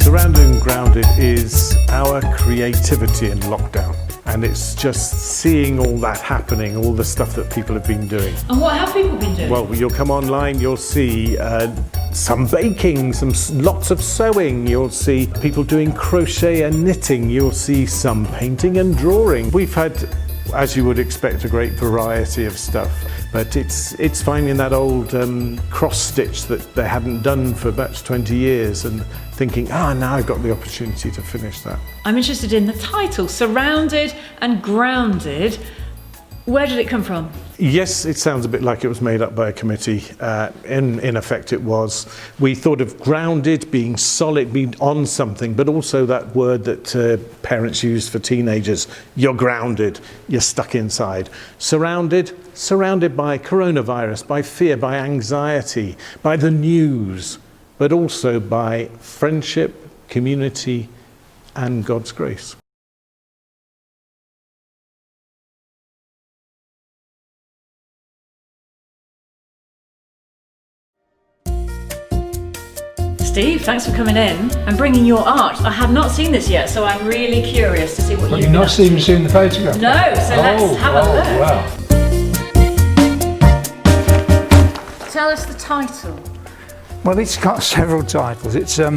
Surrounded and Grounded is our creativity in lockdown. And it's just seeing all that happening, all the stuff that people have been doing. And what have people been doing? Well, you'll come online, you'll see some baking, lots of sewing, you'll see people doing crochet and knitting, you'll see some painting and drawing. We've had, as you would expect, a great variety of stuff, but it's finding that old cross stitch that they hadn't done for about 20 years and thinking, now I've got the opportunity to finish that. I'm interested in the title, Surrounded and Grounded. Where did it come from? Yes, it sounds a bit like it was made up by a committee. In effect it was. We thought of grounded, being solid, being on something, but also that word that parents use for teenagers. You're grounded, you're stuck inside. Surrounded by coronavirus, by fear, by anxiety, by the news, but also by friendship, community, and God's grace. Steve, thanks for coming in and bringing your art. I have not seen this yet, so I'm really curious to see what you've not even seen the photograph? No, so let's have a look. Wow. Tell us the title. Well, it's got several titles. It's, I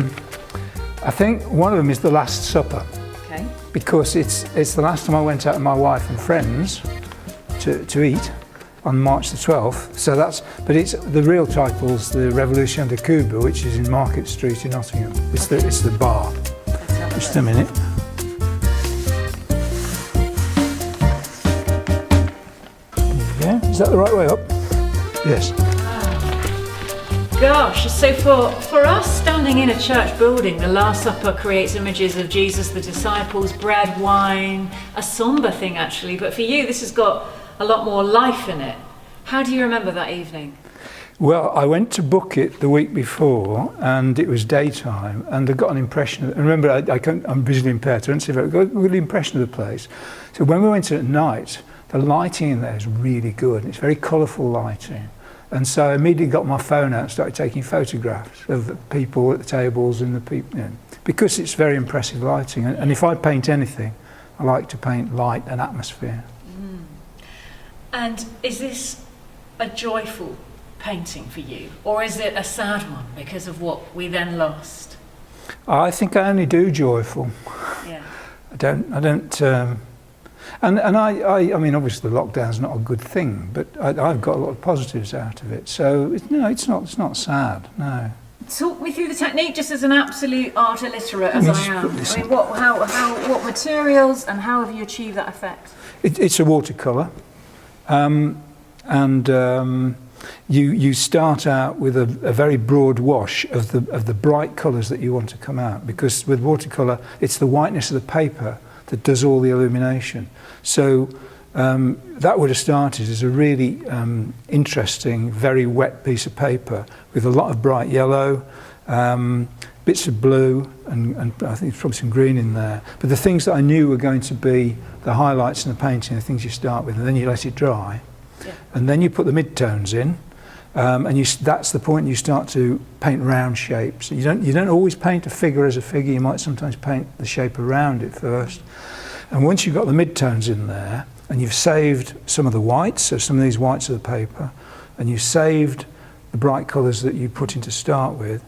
think one of them is The Last Supper. Okay. Because it's the last time I went out with my wife and friends to eat on March the 12th. So but it's the real title's the Revolution de Cuba, which is in Market Street in Nottingham. It's the bar. Just a minute. There you go. Is that the right way up? Yes. Gosh, so for us standing in a church building, the Last Supper creates images of Jesus, the disciples, bread, wine, a somber thing actually, but for you this has got a lot more life in it. How do you remember that evening? Well, I went to book it the week before and it was daytime and I got an impression and remember I'm visually impaired, so I got a good impression of the place. So when we went at night, the lighting in there is really good. It's very colourful lighting. And so I immediately got my phone out and started taking photographs of the people at the tables and the people, because it's very impressive lighting. And if I paint anything, I like to paint light and atmosphere. And is this a joyful painting for you, or is it a sad one because of what we then lost? I think I only do joyful. Yeah. I don't. I mean, obviously the lockdown's not a good thing, but I've got a lot of positives out of it. So it's not sad. No. Talk me through the technique, just as an absolute art illiterate as I am. I mean, what materials and how have you achieved that effect? It's a watercolour, you start out with a very broad wash of the bright colours that you want to come out, because with watercolour it's the whiteness of the paper that does all the illumination. So that would have started as a really interesting, very wet piece of paper with a lot of bright yellow, bits of blue, and I think there's probably some green in there. But the things that I knew were going to be the highlights in the painting, the things you start with, and then you let it dry. Yeah. And then you put the midtones in, and that's the point you start to paint round shapes. You don't always paint a figure as a figure, you might sometimes paint the shape around it first. And once you've got the midtones in there, and you've saved some of the whites, so some of these whites of the paper, and you've saved the bright colours that you put in to start with,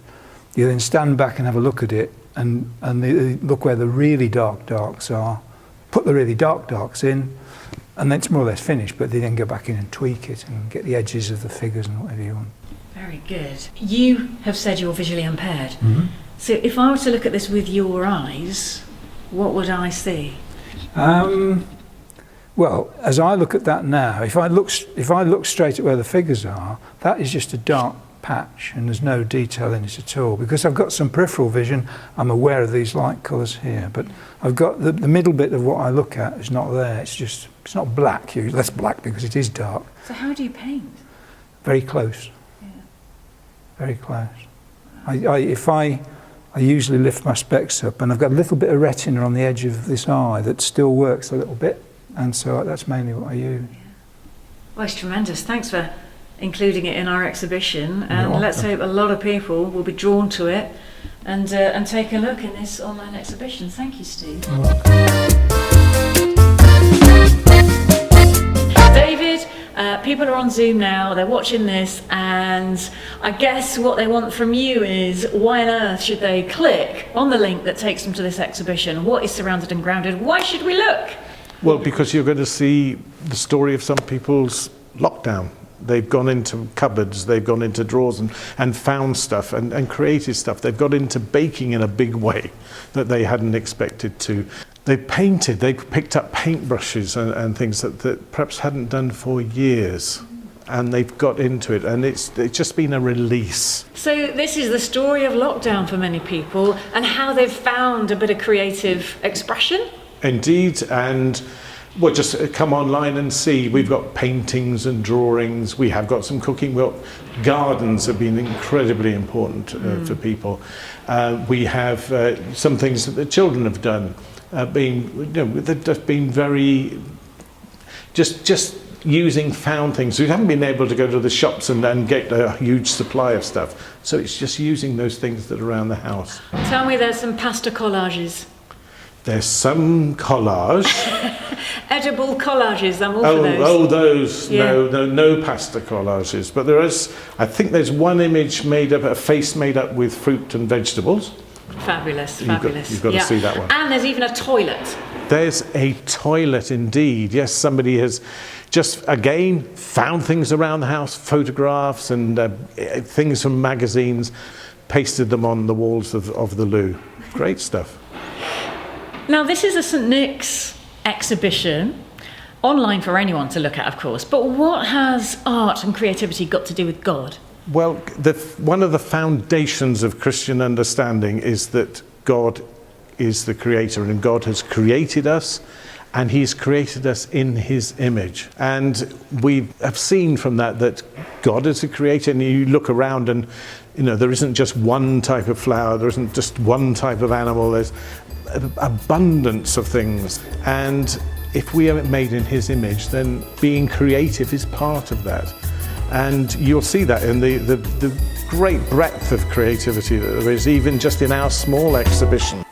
you then stand back and have a look at it, and look where the really dark darks are, put the really dark darks in, and then it's more or less finished, but they then go back in and tweak it and get the edges of the figures and whatever you want. Very good. You have said you're visually impaired. Mm-hmm. So if I were to look at this with your eyes, what would I see? Well, as I look at that now, if I look straight at where the figures are, that is just a dark patch and there's no detail in it at all. Because I've got some peripheral vision, I'm aware of these light colours here, but I've got the middle bit of what I look at is not there. It's not black, less black because it is dark. So how do you paint? Very close. Yeah. Very close. I usually lift my specs up and I've got a little bit of retina on the edge of this eye that still works a little bit, and so that's mainly what I use. Yeah. Well, it's tremendous. Thanks for including it in our exhibition, and let's hope a lot of people will be drawn to it and take a look in this online exhibition. Thank you, Steve. David, people are on Zoom now, they're watching this, and I guess what they want from you is, why on earth should they click on the link that takes them to this exhibition? What is Surrounded and Grounded? Why should we look? Well, because you're going to see the story of some people's lockdown. They've gone into cupboards, they've gone into drawers and found stuff and created stuff. They've got into baking in a big way that they hadn't expected to. They've painted, they've picked up paintbrushes and things that perhaps hadn't done for years. And they've got into it, and it's just been a release. So this is the story of lockdown for many people, and how they've found a bit of creative expression. Indeed, and well, just come online and see. We've got paintings and drawings. We have got some cooking. Gardens have been incredibly important for people. We have some things that the children have done. They've just been very just using found things. We haven't been able to go to the shops and get a huge supply of stuff. So it's just using those things that are around the house. Tell me, there's some pasta collages. There's some collage. Edible collages, I'm all for those. Oh, those. Yeah. No pasta collages. But I think there's one image a face made up with fruit and vegetables. Fabulous. You've got to see that one. And there's even a toilet. There's a toilet indeed. Yes, somebody has just, again, found things around the house, photographs and things from magazines, pasted them on the walls of the loo. Great stuff. Now, this is a St Nick's exhibition, online for anyone to look at, of course, but what has art and creativity got to do with God? Well, one of the foundations of Christian understanding is that God is the creator, and God has created us, and he's created us in his image. And we have seen from that God is a creator, and you look around and there isn't just one type of flower, there isn't just one type of animal, there's abundance of things. And if we are made in his image, then being creative is part of that. And you'll see that in the great breadth of creativity that there is, even just in our small exhibition.